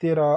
13